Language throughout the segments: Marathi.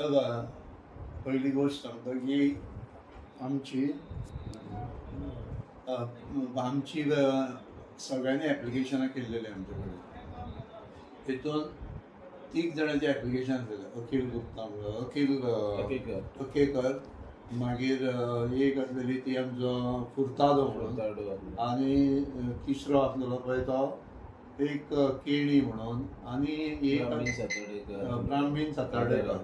बघा, पहिली गोष्ट सांगतो की आमची आमची सगळ्यांनी ॲप्लिकेशनां केलेली आमच्याकडे. तितून 3 जाणांची ॲप्लिकेशन आसलेलें. अखिल गुप्ता म्हणून, अखिल टोकेकर, मागीर एक आसलेली ती आमचो फुर्तादो म्हणून, आनी तिसरो आसलेलो पळय तो एक केणी म्हणून, आनी एक ब्राह्मीण सातार्डेकर.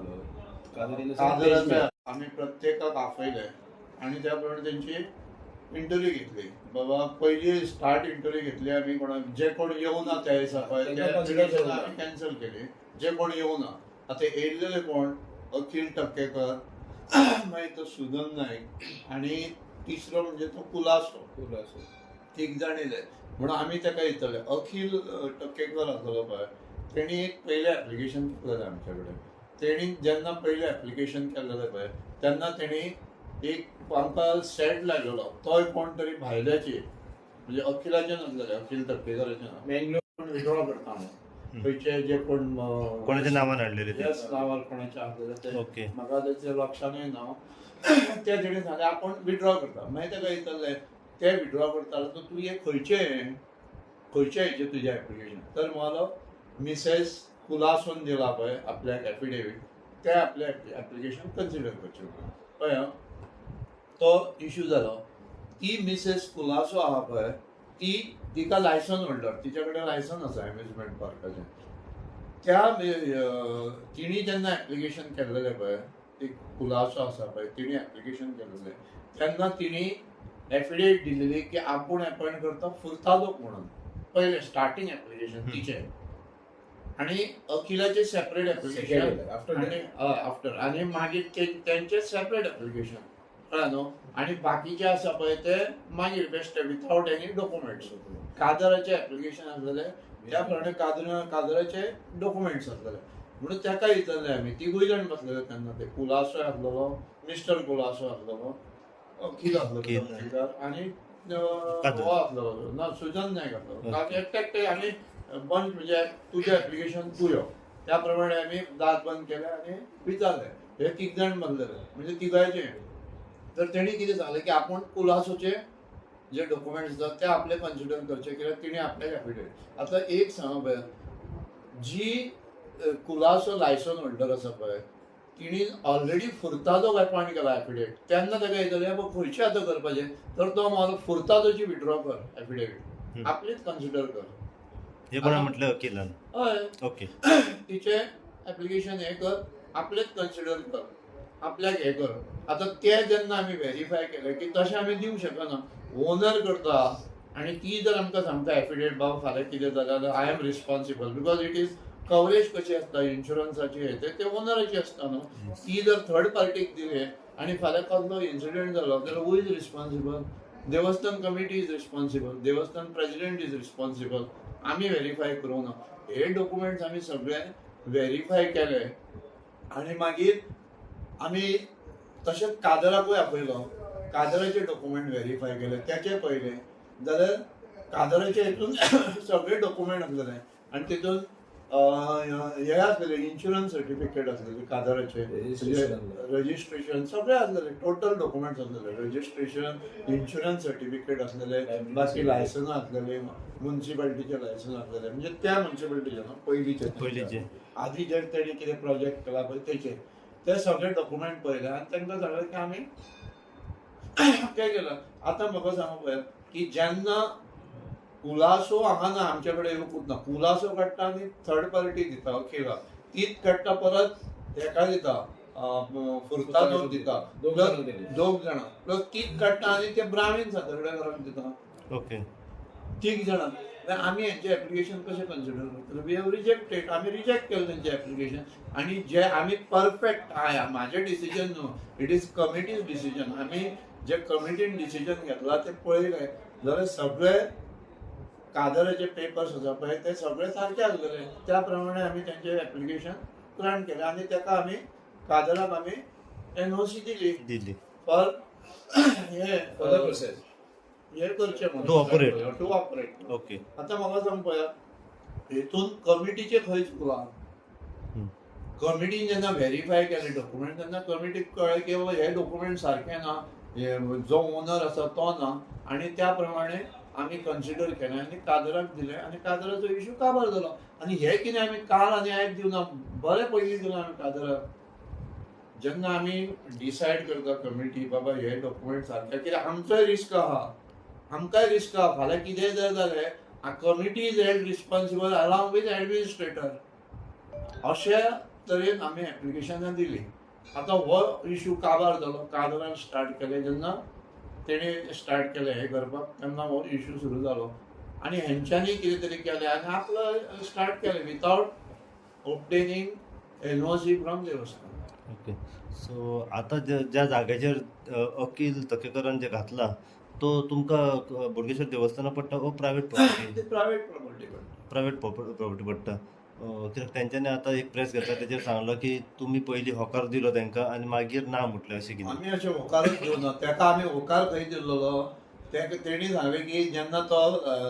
आम्ही प्रत्येकाक आपयले आनी त्या प्रमाणे तेंची इंटरव्यू घेतली. बाबा पयली स्टार्ट इंटरव्यू घेतली आमी कोणाक जे कोण येवना त्या दिसा पळय आमी कॅन्सल केली. जे कोण येवना आतां येयल्लेले कोण अखिल टक्केकर, मागीर तो सुदन नायक आनी तिसरो म्हणजे तो कुलासो. 3 जाण येयले म्हणून आमी ताका येतले. अखिल टक्केकर आसलो पळय, तेणी एक पयलें ऍप्लिकेशन केल्लें आमचे कडेन. तेणी जेन्ना पयलें ऍप्लिकेशन केल्लें पळय तेन्ना तेणी एक आमकां सेट लागलेलो. तोय कोण तरी भायल्याची, म्हणजे अखिलाचे नासलेले, अखिल टक्केकराचे ना, बेंगलोर विड्रॉ करता म्हणून. खंयचे जे कोण कोणाच्या नावान हाडलेले नांवार कोणाचे आसलेले ते म्हाका तेचे लक्षांत येना. ते तेणी सांगलें आपूण विड्रॉ करता. मागीर ताका येतले ते विड्रॉ करतालो तर तूं हे खंयचे हेचे तुजें ऍप्लिकेशन. तर म्हणलो मिसेस कुलासोन दिला पळय आपल्याक एफिडेवीट, ते आपले ऍप्लिकेशन कन्सिडर करचें पळय. तो इश्यू जालो. ती मिसेस कुलासो आहा पळय, तिका लायसन होल्डर, तिच्या कडेन लायसन आसा एम्युजमेंट पार्काचें. त्या तिणी जेन्ना ऍप्लिकेशन केल्लेलें पळय, ती कुलासो आसा पळय, तिणी ऍप्लिकेशन केल्लेलें तेन्ना तिणी एफिडेवीट दिलेली की आपूण अपॉयंट करता फुर्तादोक म्हणून. पयलें स्टार्टींग ऍप्लिकेशन तिचें, आनी अखिलाचें सेपरेट ऍप्लिकेशन आफ्टर, आनी मागीर तेंचें सेपरेट ऍप्लिकेशन, कळ्ळें न्हू. आनी बाकीचे आसा पळय ते मागीर बेश्टे विथआउट एनी डॉक्युमेंट्स. कादराचें ऍप्लिकेशन आसलेलें त्या प्रमाणे कादराचे डॉक्युमेंट्स आसलेले म्हणून ताका येतले आमी. 3 जाण बसलेले तेन्ना. ते कुलासो आसलेलो, मिस्टर कुलासो आसलेलो, अखिल आसलेलो आनी हो आसलेलो ना सुजन नायक आसलेलो. एकटे आमी बंद, म्हणजे तुजें ऍप्लिकेशन तूं यो, त्या प्रमाणे आमी दार बंद केलें आनी विचारलें. हे 3 जाण बसलेले म्हणजे तिगायचे. तर तेणी कितें सांगलें की आपूण कुलासोचे जे डॉक्युमेंट्स आसात ते आपले कन्सिडर करचे, कित्याक तिणी आपल्याक एफिडेवीट. आतां एक सांग पळय, जी कुलासो लायसन होल्डर आसा पळय तिणी ऑलरेडी फुर्तादोक अपॉयंट केला एफिडेवीट. तेन्ना ताका येतलें खंयचें आतां करपाचें. तर तो म्हाका फुर्तादोची विड्रॉ कर एफिडेवीट, आपलीच कन्सिडर कर. हे कोणा म्हटलं अखिलान? हय, ओके. तिचे ऍप्लिकेशन हे कर, आपलेच कन्सिडर कर, आपल्याक हे कर. आतां ते जेन्ना आमी व्हेरीफाय केलें की तशें आमी दिवंक शकना. ओनर करता आनी ती जर आमकां सांगता एफिडेवीट बाबा फाल्यां कितें जालें जाल्यार I am responsible, because it is coverage कशी आसता इन्शुरन्साची ते ओनराची आसता न्हू. ती जर थर्ड पार्टीक दिले आनी फाल्यां कसलो इन्सिडेंट जालो जाल्यार हू इज रिस्पॉन्सिबल? देवस्थान कमिटी इज रिस्पॉन्सिबल, देवस्थान प्रेसिडेंट इज रिस्पॉन्सिबल. आमी व्हेरीफाय करूं ना. हे डॉक्युमेंट्स आमी सगळे व्हेरीफाय केले आनी मागीर आमी तशेंच कादराकूय आपयलो. कादराचे डॉक्युमेंट व्हेरीफाय केले. तेचे पयले जाल्यार कादराचे हितून सगळे डॉक्युमेंट आसलेले आनी तितून हे आसलेले इन्शुरन्स सर्टिफिकेट आसलेले कादराचे, रजिस्ट्रेशन सगळे आसलेले, टोटल डॉक्युमेंट्स आसलेले. रजिस्ट्रेशन, इन्शुरन्स सर्टिफिकेट आसलेले, बाकी लायसनां आसलेले, म्युनिसिपालिटीचे लायसन आसलेले, म्हणजे त्या म्युनिसिपालिटीचे न्हू, पयलींचे आदी जे तेणी कितें प्रोजेक्ट केला पळय तेचे ते सगळे डॉक्युमेंट पळयले आनी तांकां सांगलें की आमी काय केलं. आतां म्हाका सांगू पळय की जेन्ना कुलासो हांगा ना, आमचे कडेन येवंकूच ना, कुलासो काडटा आनी थर्ड पार्टी दिता अखिलाक, तीच काडटा परत हेका दिता, फुर्तादोक दिता, 2 जाणां प्लस तीच काडटा आनी ते ब्राह्मीण सातार्डेकराक दिता. ओके. 3 जाणां. आमी हेंचें एप्लिकेशन कशें कन्सिडर करतले? We have rejected. आमी रिजेक्ट केलें तेंचें एप्लिकेशन. आनी जे आमी परफेक्ट म्हाजें डिसिजन न्हू, इट इज कमिटीज डिसिजन. आमी जे कमिटीन डिसिजन घेतला ते पळयलें जाल्यार सगळे कादराचे पेपर्स आसा पळय ते सगळे सारके आसलेले. त्या प्रमाणे आमी तेंचें एप्लिकेशन ग्रांट केलें आनी ताका आमी कादराक आमी एनओसी दिली फॉर हे प्रोसेस हे करचें म्हणून, टू ऑपरेट. ओके. आतां म्हाका सांग पळय, हितून कमिटीचे खंय चुकलां? कमिटीन जेन्ना व्हेरीफाय केले डॉक्युमेंट तेन्ना कमिटीक कळ्ळें की बाबा हे डॉक्युमेंट सारके ना, जो ओनर आसा तो ना, आणि त्या प्रमाणे आमी कन्सिडर केलें आनी कादराक दिलें आनी कादराचो इश्यू काबार जालो. आनी हे कितें आमी काल आनी आयज दिवना, बरें पयलीं दिलां आमी कादराक. जेन्ना आमी डिसायड करता कमिटी बाबा हे डॉक्युमेंट सारके, कित्याक आमचोय रिस्क आहा, आमकांय रिस्क आहा. फाल्यां कितेंय जर जालें committee is held responsible along with administrator. अशे तरेन आमी एप्लिकेशनां दिली. आतां हो इश्यू काबार जालो, कादरान स्टार्ट केलें. जेन्ना तेणी स्टार्ट केलें हे करपाक तेन्ना हो इश्यू सुरू जालो आनी हेंच्यांनी कितें तरी केलें आनी आपलो स्टार्ट केलें विथआउट ऑब्टेनिंग एनओसी फ्रॉम देवस्थान. ओके. सो आता ज्या जाग्याचेर अकील तकेकरान जे घातला तो तुमकां बोडगेश्वर देवस्थाना पडटा वो प्रायवेट प्रॉपर्टी? प्रायवेट प्रॉपर्टी पडटा. प्रायवेट प्रॉपर्टी पडटा. कित्याक तेंच्यांनी आतां एक प्रेस घेतला तेजेर सांगला की तुमी पयलीं होकार दिलो तेंकां आनी मागीर ना म्हटलें अशें कितें. आमी अशें होकारच दिवना. तेका आमी होकार खंय दिल्लो, तेणी सांगलें की जेन्ना तो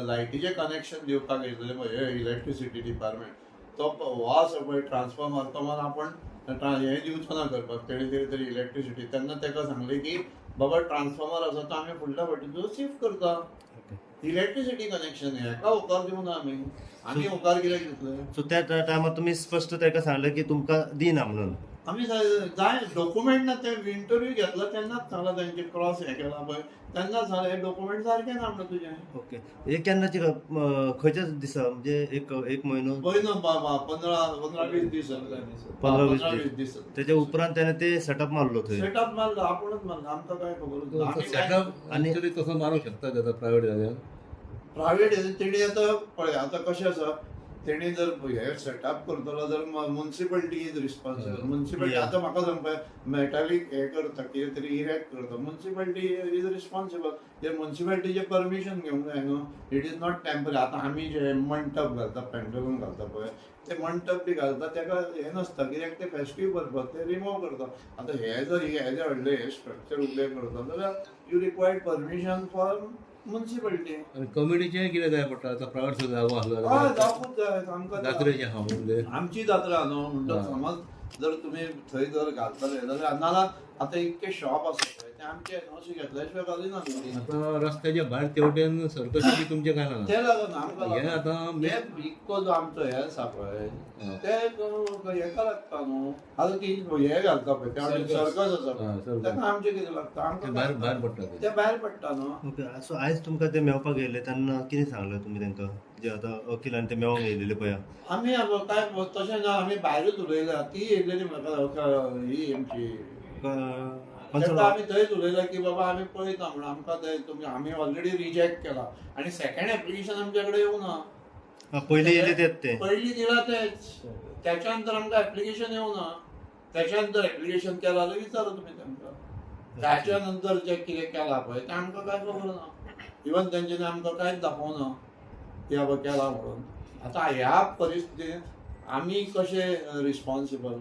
लायटीचें कनेक्शन दिवपाक येतलें पळय इलेक्ट्रिसिटी डिपार्टमेंट, तो हो आसा पळय ट्रान्सफॉर्मर, तो मात आपण हें दिवचो ना करपाक, तेणी कितें तरी इलेक्ट्रिसिटी. तेन्ना तेका सांगलें की बाबा ट्रान्सफॉर्मर आसा तो आमी फुडल्या फावटीचो शिफ्ट करता. इलेक्ट्रिसिटी कनेक्शन हेका होकार दिवना आमी होकार कित्याक दितले. सो त्या टायमार तुमी स्पश्ट तेका सांगलें की तुमकां दिना म्हणून? आमी जाय डॉक्युमेंट ना, ते इंटरव्यू घेतला तेन्नाच सांगला, तेंचे क्रॉस हें केला पळय तेन्नाच सांगलें हे डॉक्युमेंट सारकें ना म्हणून तुजें. ओके. हे केन्नाची खंयच्या दिसा म्हणजे एक म्हयनो? पळय न्हू 15-20 दीस 15-20 दीस. तेच्या उपरांत तेणें ते सेटअप मारलो थंय? सेटअप मारलो आपुणूच मारलो, आमकां काय खबर. सेटअप आणि तरी तसं मारू शकता आता प्रायव्हेट जाग्यार. प्रायव्हेट तेणी आतां पळय आतां कशें आसा, तेणी जर हे सेटअप करतलो जर म्युन्सिपालिटी इज रिस्पॉन्सिबल. म्युन्सिपालिटी आतां म्हाका सांगपा मेटालीक हे करता, कितें तरी इरेक्ट करता, म्युन्सिपालिटी इज रिस्पॉन्सिबल. ते म्युन्सिपालिटीचें परमिशन घेवंक जाय न्हू. It is not temporary. आतां आमी जे मंडप घालता, पेंडलूम घालता पळय, ते मंडप बी घालता तेका हें नासता, कित्याक ते फेस्टीव पर्पज ते रिमूव करता. आतां हे जर हेजे व्हडले स्ट्रक्चर उबे करता जाल्यार you required permission for municipality. आणि कमिटीचें कितें जाय पडटा? आतां प्रायव्हेट जागो हय आसलो जावपूच जाय आमकां. जात्रेचें आहा म्हणजे आमची जात्रा न्हू म्हणटा, समज जर तुमी थंय जर घालतले जाल्यार नाल्यार आतां इतके शॉप आसा पळय ते आमचे एनओसी घेतल्या शिवाय घालिना न्हू. आतां रस्त्याच्या भायर तेवटेन सर्कसी तुमचें काय ना. ते लागून आमकां हें आतां इतको जो आमचो हे आसा पळय ते हेका लागता न्हू. आतां ती हे घालता पळय त्या सर्कस आसा पळय तेका आमचें कितें लागता, आमकां भायर पडटा ते भायर पडटा न्हू. ओके. सो आयज तुमकां ते मेळपाक येयले तेन्ना कितें सांगलें तुमी तेंकां, जे आतां अकिलान ते मेळोंक येयलेले पळय? आमी काय तशें ना, आमी भायरूच उलयला. ती येयलेली म्हाका ही आमची तेन्ना आमी थंयच उलयला की बाबा आमी पळयता म्हणून आमकां ते तुमी आमी ऑलरेडी रिजेक्ट केला आनी सेकंड एप्लिकेशन आमचे कडेन येवना. पयलीं येयले तेच ते पयलीं दिला तेच, त्याच्या नंतर आमकां एप्लिकेशन येवना. त्याच्या नंतर एप्लिकेशन केला जाल्यार विचारा तुमी तेंकां. त्याच्या नंतर जे कितें केला पळय तें आमकां काय खबर ना. इवन तेंच्यांनी आमकां कांयच दाखोवना की बाबा केला म्हणून. आतां ह्या परिस्थितींत आमी कशे रिस्पॉन्सिबल.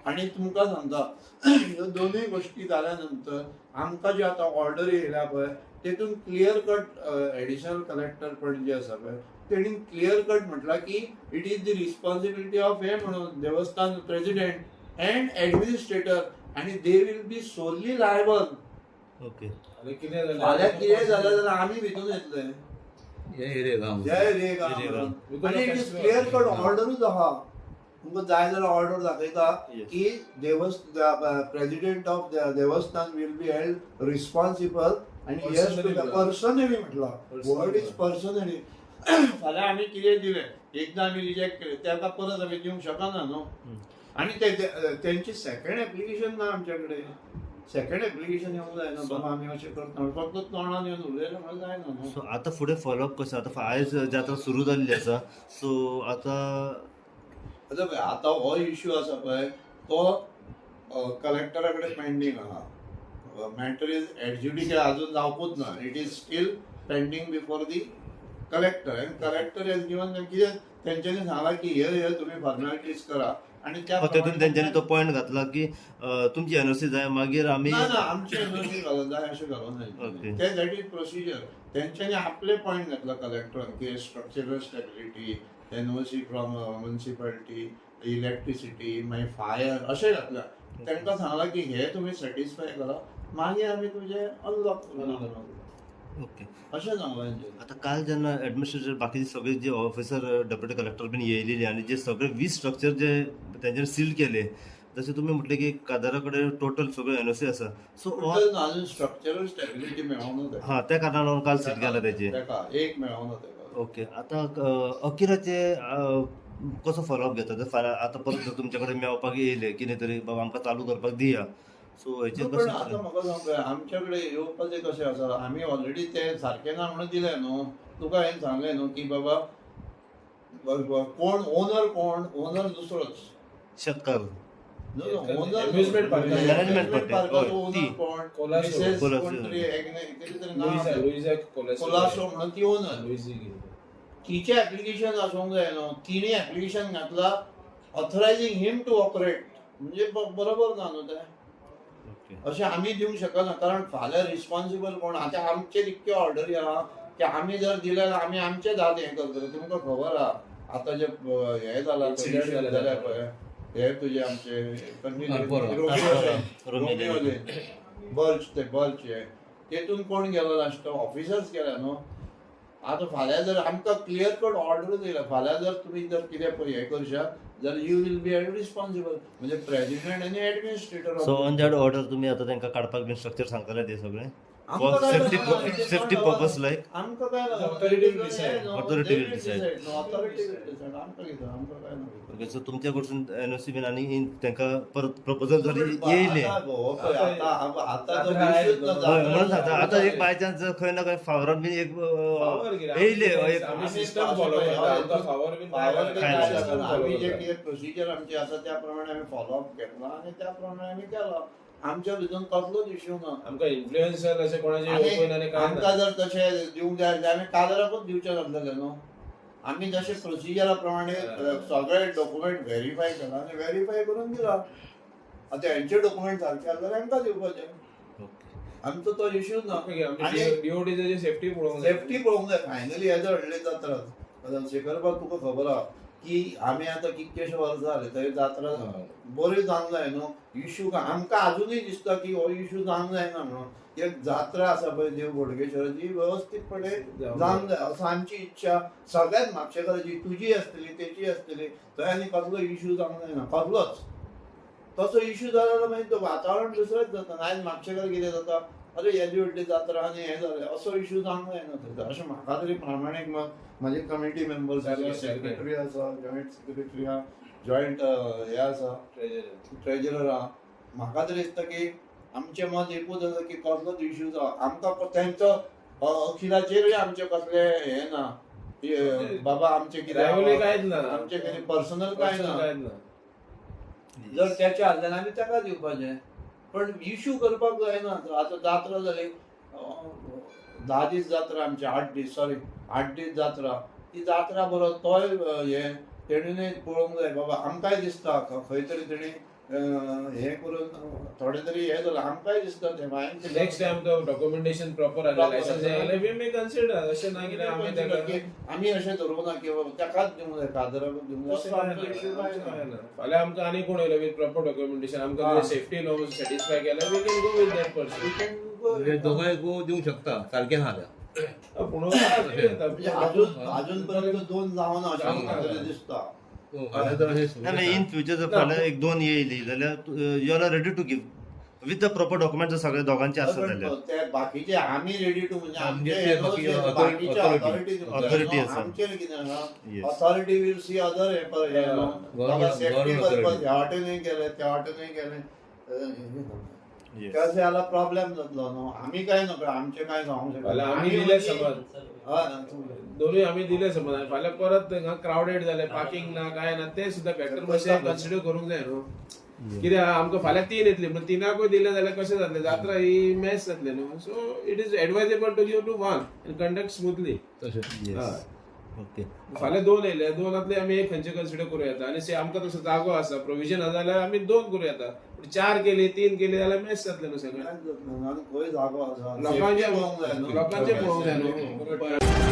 आणि तुमकां सांगता ह्यो दोनूय गोश्टी जाल्या नंतर आमकां जे आतां ऑर्डर येयल्या पळय तेतून क्लियर कट एडिशनल कलेक्टर पण जे आसा पळय तेणी क्लियर कट म्हटलां की it is the responsibility of हे म्हणून देवस्थान प्रेसिडेंट अँड एडमिनिस्ट्रेटर आनी they will be solely liable. Okay. फाल्यां कितें जालें जाल्यार आमी भितून येतले. हे रे गांव जय रे गांव. आनी इट इज क्लियर कट ऑर्डरूच आहा. तुमकां जाय जाल्यार ऑर्डर दाखयता की प्रेसिडेंट ऑफ देवस्थान वील बी हेल्ड रिस्पॉन्सिबल आनी पर्सनली म्हटला. Word is personally. फाल्यां आमी कितें दिलें, एकदां आमी रिजेक्ट केलें तेका परत आमी दिवंक शकना न्हू. आनी तेंची सेकंड एप्लिकेशन ना आमचे कडेन. सेकंड एप्लिकेशन येवंक जायना बाबा आमी अशें करता फक्त तोंडान येवन उलयलें म्हणून जायना न्हू. सो आतां फुडें फॉलोअप कशें? आतां आयज जात्रा सुरू जाल्ली आसा, सो आतां हो इश्यू आसा पळय तो कलेक्टरा कडेन पेंडींग आहा. मॅटर इज एडज्युडिकेट अजून जावपूच ना. It is steel pending before the collector and collector hedge given कितें तेंच्यांनी सांगलां की हे तुमी फॉर्मेलिटीज करा आनी त्या तेतून तेंच्यांनी तो पॉयंट घातला की तुमची एनओसी जाय मागीर आमी ना आमची एनओसी घालून जाय अशें घालूं ओके. जाय. That is procedure. तेंच्यांनी आपले पॉयंट घातला कलेक्टरान की structural stability NOC from municipality, electricity, मागीर फायर अशें घातल्या. तांकां सांगलां की हे तुमी सॅटिस्फाय करा, मागीर आमी तुजें अनलॉक करता. ओके. अशें सांगलां तेंच्यांनी. आता काल जेन्ना एडमिनिस्ट्रेटर बाकीचे सगळे जे ऑफिसर डेप्युटी कलेक्टर बीन येयलेले आणि जे सगळे 20 स्ट्रक्चर जे तेंच्यानी सील केले, जसे तुम्ही म्हटले की कादारा कडेन टोटल सगळे एनओसी आसा. सो अजून स्ट्रक्चरल स्टॅबिलिटी मेळोंक ना हा त्या कारणान काल सील केला तेचे. ताका एक मेळोंक ना ताका. ओके. आता अकिराचे कसो फॉलोअप घेता ते फाल्यां आतां परत जर तुमचे कडेन मेळपाक येयले कितें तरी बाबा आमकां चालू करपाक दिया, सो हेचेर पण कशें आतां म्हाका सांग, आमच्या कडेन येवपाचें कशें आसा, आमी ऑलरेडी ते सारकें ना म्हणून दिलें न्हू. तुका हांवें सांगलें न्हू की बाबा कोण ओनर दुसरोच. शेतकार Amusement park. Management park. पार्काचो हय, ती. ओनर कोण, कोलासो. मिसेस कोलासो. कोण तरी कितें तरी नांव लुइजा आसा. लुइजा कोलासो. कोलासो म्हणून ती ओनर. लुइजी. तिचें एप्लिकेशन आसूंक जाय न्हू. तिणें एप्लिकेशन घातला ऑथरायझिंग हिम टू ऑपरेट. म्हणजे बरोबर ना न्हू तें. ओके. अशें आमी दिवंक शकना, कारण फाल्यां रिस्पॉन्सिबल कोण. आतां आमचेर इतके ऑर्डरी आहा की आमी जर दिले जाल्यार आमी आमचेच हात हें करतले. तुमकां खबर आहा आतां जे हें जाला Incident जाले जाल्यार पळय, हे तुजे आमचे बल्च हे तेतून कोण गेलो लास्ट, ऑफिसर्स गेले न्हू. आतां फाल्यां जर आमकां क्लियर कट ऑर्डर दिला, फाल्यां जर तुमी जर कितें पळय हें करशात जाल्यार यू वील बी रिस्पॉन्सिबल. म्हणजे प्रेसिडेंट आनी administrator. So on that order तुम्ही आता तांकां काडपाक बीन स्ट्रक्चर सांगतले ते सगळे आमकां काय सेफ्टी पर्पज लायक. आमकां काय Authority will decide. Authority will decide. Authority will decide. आमकां कितें, आमकां काय ना. ओके. सो तुमच्या कडसून एनओसी बीन आनी तांकां परत प्रपोजल जरी येयले म्हणून सांगता आता एक बाय चान्स जर खंय ना खंय फावरान बीन एक येयले एक आमी सिस्टम फॉलो करता. आमकां फावर बीन आम्ही जे कितें प्रोसिजर आमची आसा त्या प्रमाणे आमी फॉलोअप घेतला आणि त्या प्रमाणे आमी केला. आमच्या भितून कसलोच इश्यू ना. आमकां इन्फ्लुएन्सर अशें कोणाचे ओपन आनी काय आमकां जर तशें दिवंक जाय जाल्यार आमी कादराकूच दिवचें नासलें न्हू. आमी जशें प्रोसिजरा प्रमाणे सगळे डॉक्युमेंट व्हेरीफाय केला आनी व्हेरीफाय करून दिला. आतां हेंचे डॉक्युमेंट सारके आसा जाल्यार आमकां दिवपाचे. आमचो तो इश्यू ना. डीओडीचे सेफ्टी पळोवंक सेफ्टी पळोवंक जाय. फायनली हेज व्हडले जात्रा शेखरबाब तुका खबर आहा की आमी आतां कितकेशे वर्सां जाले थंय जात्रा बरी जावंक जाय न्हू. इश्यू आमकां अजुनूय दिसता की हो इश्यू जावंक जायना म्हणून. एक जात्रा आसा पळय देव बोडगेश्वराची व्यवस्थीतपणे जावंक जाय असो आमची इच्छा. सगळ्यात म्हापशेकाराची, तुजी आसतली, तेची आसतली. थंय आनी कसलो इश्यू जावंक जायना, कसलोच. तसो इश्यू जालो जाल्यार मागीर वातावरण दुसरेंच जाता. आयज म्हापशेकार कितें जाता, अरे येदी व्हडली जात्रा आनी हें जालें असो इश्यू जावंक जायना थंय. अशें म्हाका तरी प्रामाणीक म्हाजे कमिटी मेंबर्स आसा, सेक्रेटरी आसा, जॉयंट सेक्रेटरी आहा, जॉयंट हे आसा, ट्रेजरर आहा. म्हाका तरी दिसता की आमचें मत एकूच आसा की कसलोच इश्यू जावं. आमकां तेंचो अखिलाचेरूय आमचें कसलें हें ना. बाबा आमचें कितें कांयच ना. आमचें कितें पर्सनल कांय ना. जर तेचें आसलें जाल्यार आमी ताका दिवपाचें. पण इश्यू करपाक जायना. आतां जात्रा जाली 10 दीस जात्रा आमची, 8 दीस जात्रा. ती जात्रा बरो तोय हें तेणीनय पळोवंक जाय. बाबा आमकांय दिसता खंय तरी तेणी हें करून थोडें तरी हें जालां. आमकांय दिसता तें नेक्स्ट टाइम तो डॉक्युमेंटेशन प्रॉपर आसलें, लायसन्स आसलें, वी मे कन्सिडर. अशें ना की आमी ताका आमी अशें धरूंक ना की बाबा ताकाच दिवंक जाय, कादराकूच दिवंक जाय. फाल्यां आमकां आनी कोण येयलो विथ प्रॉपर डॉक्युमेंटेशन, आमकां सेफ्टी नॉर्म्स सॅटिस्फाय केल्यार we can go with that person. दोघांय गो दिवंक शकता सारकें आहा पूण अजून पर्यंत 2 जावना अशें म्हाका दिसता. इन फ्युचर जर फाल्यां 1-2 येयली जाल्यार you are ready to give with the proper document सगळे दोगांचे आसता जाल्यार. ते बाकीचे आमी रेडी टू म्हणजे आमचे ऑथॉरिटी आसा. आमचेर कितें आसा, authority will see other safety purpose ह्या वाटेनूय गेले त्या वाटेनूय गेले. कशें जाल्यार प्रॉब्लेम जातलो न्हू. आमी काय नकळो, आमचें काय जावंक शकना. आमी दिले समज दोनूय आमी दिले समज आनी फाल्यां परत हांगा क्रावडेड जाले, पार्किंग ना काय ना, ते सुद्दां फॅक्टर मातशें कन्सिडर करूंक जाय न्हू. कित्याक आमकां फाल्यां 3 येतली पूण 3कूय दिले जाल्यार कशें जातलें, जात्रा ही मॅच जातली न्हू. So it is advisable to give to 1 आनी कंडक्ट स्मूथली. ओके. फाल्यां 2 येयले, 2 आमी एक खंयचे कन्सिडर करूं येता आनी आमकां तसो जागो आसा, प्रोविजन आसा जाल्यार आमी 2 करूं येता. पूण 4 केली, 3 केली जाल्यार मॅच जातलें न्हू सगळें. खंय जागो आसा लोकांचे पळोवंक जाय न्हू.